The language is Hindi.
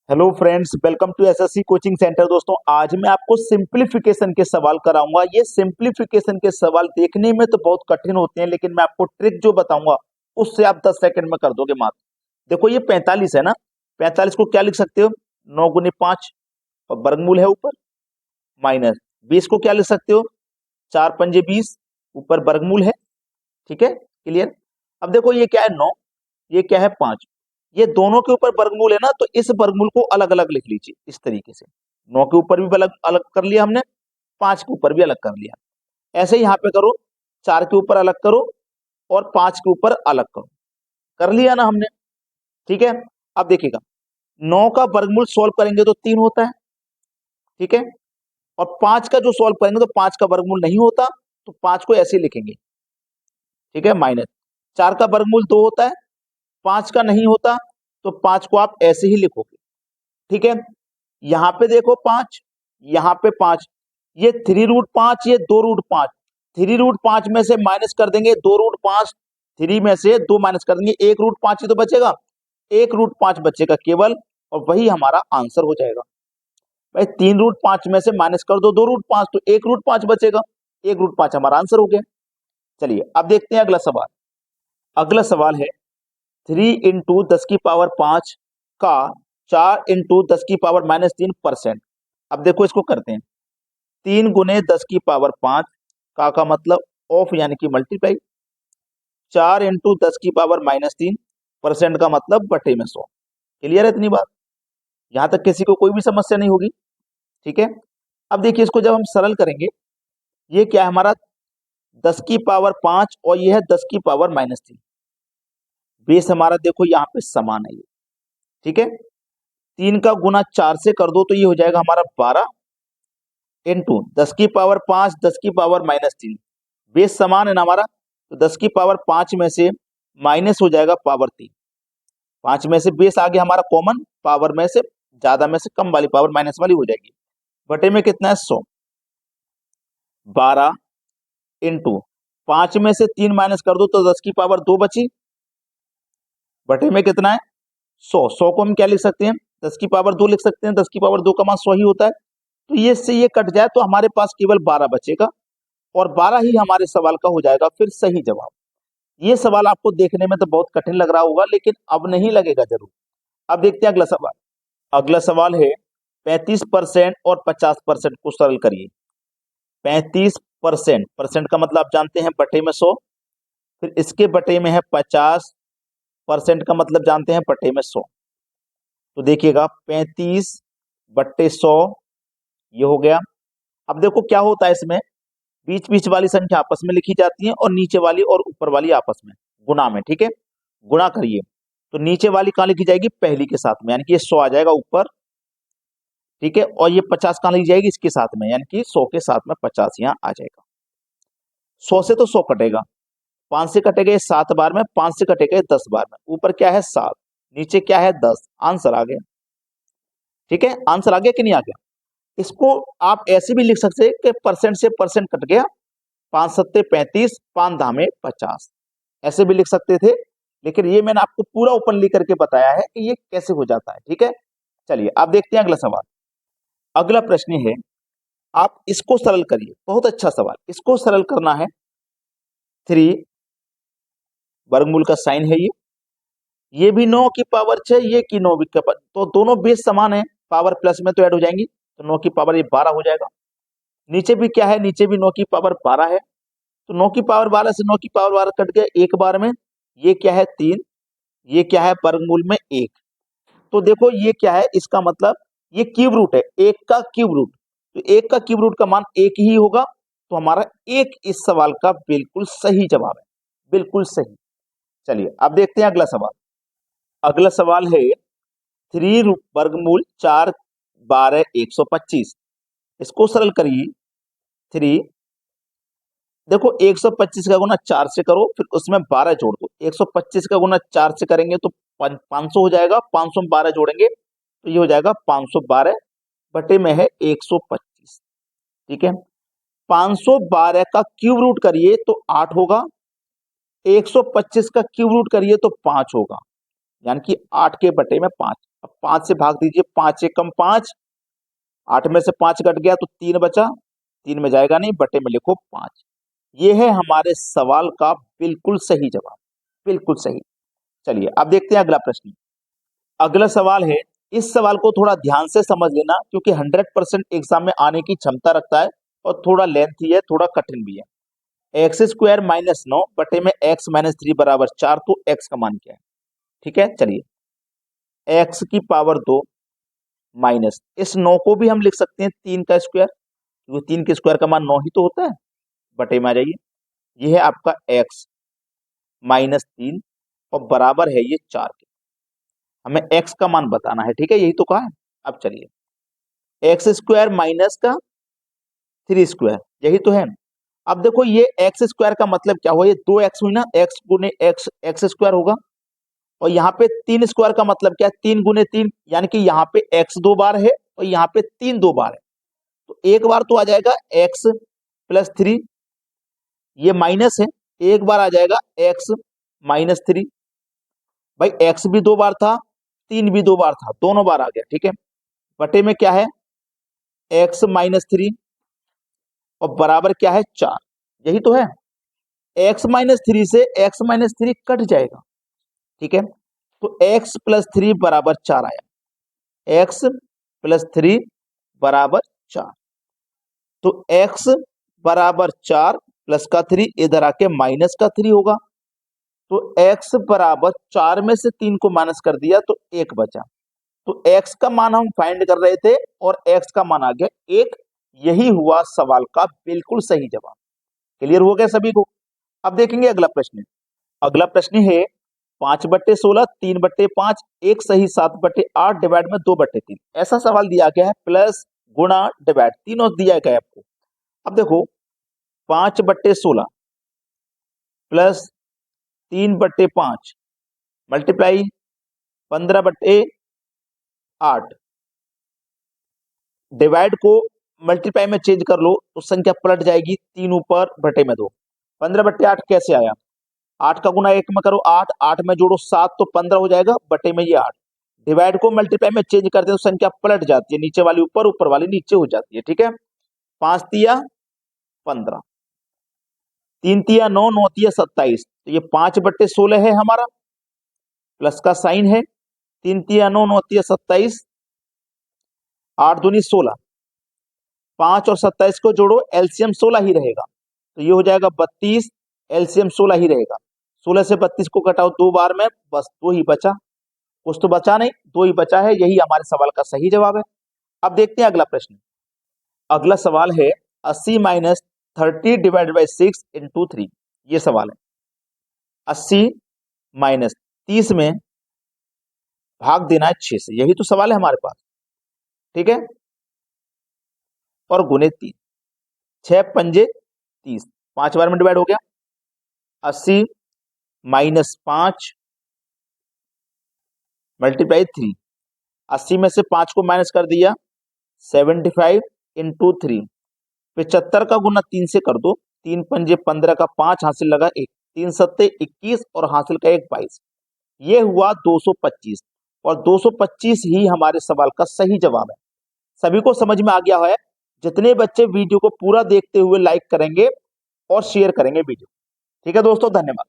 Hello friends, welcome to SSC coaching centre. दोस्तों, आज मैं आपको सिंपलीफिकेशन के सवाल कराऊंगा। ये सिंपलीफिकेशन के सवाल देखने में तो बहुत कठिन होते हैं, लेकिन मैं आपको ट्रिक जो बताऊंगा उससे आप 10 सेकंड में कर दोगे मात्र। देखो, ये 45 है ना। 45 को क्या लिख सकते हो? 9 गुने 5 और वर्गमूल है ऊपर, माइनस 20 को क्या लिख सकते हो? 4 पंजे 20, ऊपर वर्गमूल है। ठीक है, क्लियर। अब देखो, ये क्या है? 9, ये क्या है? 5। ये दोनों के ऊपर वर्गमूल है ना, तो इस वर्गमूल को अलग अलग लिख लीजिए इस तरीके से। 9 के ऊपर भी अलग अलग कर लिया हमने, 5 के ऊपर भी अलग कर लिया। ऐसे ही यहाँ पे करो, 4 के ऊपर अलग करो और 5 के ऊपर अलग करो। कर लिया ना हमने? ठीक है। अब देखिएगा, 9 का वर्गमूल सॉल्व करेंगे तो 3 होता है। ठीक है। और 5 का जो सॉल्व करेंगे तो 5 का वर्गमूल नहीं होता, तो 5 को ऐसे लिखेंगे। ठीक है, माइनस 4 का वर्गमूल 2 होता है, 5 का नहीं होता, तो 5 को आप ऐसे ही लिखोगे। ठीक है। यहां पे देखो 5, यहां पे 5, ये 3√5, ये 2√5। 3√5 में से माइनस कर देंगे 2√5, 3 में से 2 माइनस कर देंगे, 1√5 ही तो बचेगा। 1√5 बचेगा केवल, और वही हमारा आंसर हो जाएगा। भाई 3√5 में से माइनस कर दो 2√5, तो 1√5 बचेगा। 1√5 हमारा आंसर हो गया। चलिए, अब देखते हैं अगला सवाल। अगला सवाल है 3 × 10⁻5 का 4 × 10⁻³ अब देखो, इसको करते हैं। 3 गुने 10⁻5 का मतलब ऑफ यानी कि मल्टीप्लाई। 4 × 10⁻³ परसेंट का मतलब बटे में 100। क्लियर है इतनी बात? यहां तक किसी को कोई भी समस्या नहीं होगी। ठीक है। अब देखिए, इसको जब हम सरल करेंगे, ये क्या है हमारा? 10⁻5 और ये है 10⁻³ बेस हमारा देखो यहाँ पे समान है ये। ठीक है। 3 का गुना 4 से कर दो तो ये हो जाएगा हमारा 12 इंटू 10⁻5 10⁻³ बेस समान है ना हमारा, तो 10⁻5 में से माइनस हो जाएगा पावर 3। 5 में से बेस आ गया हमारा कॉमन, पावर में से ज्यादा में से कम वाली पावर माइनस वाली हो जाएगी। बटे में कितना है? 100। 12 इंटू 5 में से 3 माइनस कर दो तो 10⁻2 बची। बटे में कितना है? 100। 100 को हम क्या लिख सकते हैं? 10⁻2 लिख सकते हैं। 10⁻2 का मान 100 ही होता है, तो ये से ये कट जाए तो हमारे पास केवल 12 बचेगा, और 12 ही हमारे सवाल का हो जाएगा फिर सही जवाब। ये सवाल आपको देखने में तो बहुत कठिन लग रहा होगा, लेकिन अब नहीं लगेगा जरूर। अब देखते हैं अगला सवाल। अगला सवाल है 35% और 50% को सरल करिए। 35%, परसेंट का मतलब आप जानते हैं बटे में 100, फिर इसके बटे में है 50% का मतलब जानते हैं बटे में 100। तो देखिएगा 35/100 ये हो गया। अब देखो क्या होता है इसमें, बीच बीच वाली संख्या आपस में लिखी जाती है और नीचे वाली और ऊपर वाली आपस में गुणा में। ठीक है, गुणा करिए तो नीचे वाली कहाँ लिखी जाएगी? पहली के साथ में, यानी कि ये 100 आ जाएगा ऊपर। ठीक है, और ये 50 कहाँ लिखी जाएगी? इसके साथ में, यानी कि 100 के साथ में 50 यहाँ आ जाएगा। 100 से तो 100 कटेगा, 5 से कटेगा ये 7 बार में, 5 से कटेगा ये 10 बार में। ऊपर क्या है? 7, नीचे क्या है? 10। आंसर आ गया। ठीक है, आंसर आ गया कि नहीं आ गया? इसको आप ऐसे भी लिख सकते हैं कि परसेंट से परसेंट कट गया, 5 सत्ते 35, 5 धामे 50, ऐसे भी लिख सकते थे, लेकिन ये मैंने आपको पूरा ओपनली करके बताया है कि ये कैसे हो जाता है। ठीक है, चलिए आप देखते हैं अगला सवाल। अगला प्रश्न है, आप इसको सरल करिए। बहुत अच्छा सवाल, इसको सरल करना है। 3 वर्गमूल का साइन है ये भी 9 की पावर 6, ये की 9 की पावर, तो दोनों बेस समान है, पावर प्लस में तो ऐड हो जाएंगी, तो 9 की पावर ये 12 हो जाएगा। नीचे भी क्या है? नीचे भी 9 की पावर 12 है, तो 9 की पावर 12 से 9 की पावर 12 कट गया एक बार में। ये क्या है? 3। ये क्या है? वर्गमूल में 1। तो देखो ये क्या है, इसका मतलब ये क्यूब रूट है, 1 का क्यूब रूट, तो 1 का क्यूब रूट का मान 1 ही होगा, तो हमारा 1 इस सवाल का बिल्कुल सही जवाब है, बिल्कुल सही। चलिए अब देखते हैं अगला सवाल। अगला सवाल है 3 वर्गमूल 4 12 125, इसको सरल करिए। 3, देखो 125 का गुना 4 से करो, फिर उसमें 12 जोड़ दो। 125 का गुना 4 से करेंगे तो 500 हो जाएगा, 500 में 12 जोड़ेंगे तो ये हो जाएगा 512 बटे में है 125। ठीक है, 512 का क्यूब रूट करिए तो 8 होगा, 125 का क्यूब रूट करिए तो 5 होगा, यानी कि 8 के बटे में 5। अब 5 से भाग दीजिए, 5 एकम 5, 8 में से 5 कट गया तो 3 बचा, 3 में जाएगा नहीं, बटे में लिखो 5। ये है हमारे सवाल का बिल्कुल सही जवाब, बिल्कुल सही। चलिए अब देखते हैं अगला प्रश्न। अगला सवाल है, इस सवाल को थोड़ा ध्यान से समझ लेना क्योंकि 100% एग्जाम में आने की क्षमता रखता है और थोड़ा लेंथी है, थोड़ा कठिन भी है। एक्स स्क्वायर माइनस 9 बटे में एक्स माइनस 3 बराबर 4, तो एक्स का मान क्या है? ठीक है, चलिए एक्स की पावर 2 माइनस, इस 9 को भी हम लिख सकते हैं 3 का स्क्वायर, क्योंकि 3 के स्क्वायर का मान 9 ही तो होता है। बटे में आ जाइए, ये है आपका एक्स माइनस 3 और बराबर है ये 4 के। हमें एक्स का मान बताना है, ठीक है, यही तो कहा है। अब चलिए एक्स स्क्वायर माइनस का 3 स्क्वायर, यही तो है। अब देखो ये एक्स स्क्वायर का मतलब क्या हुआ, ये 2x हुई ना, एक्स गुने एक्स एक्स स्क्वायर होगा। और यहाँ पे 3 स्क्वायर का मतलब क्या है, 3 गुने 3, यानी कि यहाँ पे x 2 बार है और यहाँ पे 3 2 बार है। तो एक बार तो आ जाएगा x प्लस 3, ये माइनस है, एक बार आ जाएगा x माइनस 3। भाई x भी 2 बार था, 3 भी 2 बार था, दोनों बार आ गया, ठीक है। बटे में क्या है, x माइनस 3 और बराबर क्या है 4, यही तो है। x माइनस 3 से x माइनस 3 कट जाएगा, ठीक है। तो x प्लस 3 बराबर 4 आया, x प्लस 3 बराबर 4। तो x बराबर 4 प्लस का 3 इधर आके माइनस का 3 होगा। तो x बराबर 4 में से 3 को माइनस कर दिया तो 1 बचा। तो x का मान हम फाइंड कर रहे थे और x का मान आ गया 1। यही हुआ सवाल का बिल्कुल सही जवाब। क्लियर हो गया सभी को? अब देखेंगे अगला प्रश्न। अगला प्रश्न है 5/16, 3/5, 1 सही 7/8 डिवाइड में 2/3। ऐसा सवाल दिया गया है, प्लस गुणा डिवाइड तीनों दिया गया है आपको। अब देखो 5/16 प्लस 3/5 मल्टीप्लाई 15/8, डिवाइड को मल्टीप्लाई में चेंज कर लो तो संख्या पलट जाएगी, 3 ऊपर बटे में 2। 15/8 कैसे आया, 8 का गुना 1 में करो 8, 8 में जोड़ो 7 तो 15 हो जाएगा, बटे में ये 8। डिवाइड को मल्टीप्लाई में चेंज करते हैं तो संख्या पलट जाती है, नीचे वाली ऊपर, ऊपर वाली नीचे हो जाती है, ठीक है। 5 तिया 15, 3 तिया 9, 9 तिया 27, तो ये 5/16 है हमारा, प्लस का साइन है। 3 तिया 9, 9 तिया 27, 8 दूनी 16, 5 और 27 को जोड़ो, एलसीएम 16 ही रहेगा, तो ये हो जाएगा 32, एलसीएम 16 ही रहेगा। 16 से 32 को घटाओ 2 बार में, बस 2 ही बचा, कुछ तो बचा नहीं, 2 ही बचा है, यही हमारे सवाल का सही जवाब है। अब देखते हैं अगला प्रश्न। अगला सवाल है 80 माइनस 30 डिवाइडेड बाई 6 इंटू 3। ये सवाल है 80 माइनस 30 में भाग देना है 6 से, यही तो सवाल है हमारे पास, ठीक है। और गुने 3, 6 पंजे 30, 5 बार में डिवाइड हो गया। 80 माइनस 5 मल्टीप्लाई 3, 80 में से 5 को माइनस कर दिया, 75 इंटू 3, 75 का गुना 3 से कर दो, 3 पंजे 15 का 5 हासिल लगा 1, 3 सत्ते 21 और हासिल का 1 22। ये हुआ 225 और 225 ही हमारे सवाल का सही जवाब है। सभी को समझ में आ गया है? जितने बच्चे वीडियो को पूरा देखते हुए लाइक करेंगे और शेयर करेंगे वीडियो, ठीक है दोस्तों, धन्यवाद।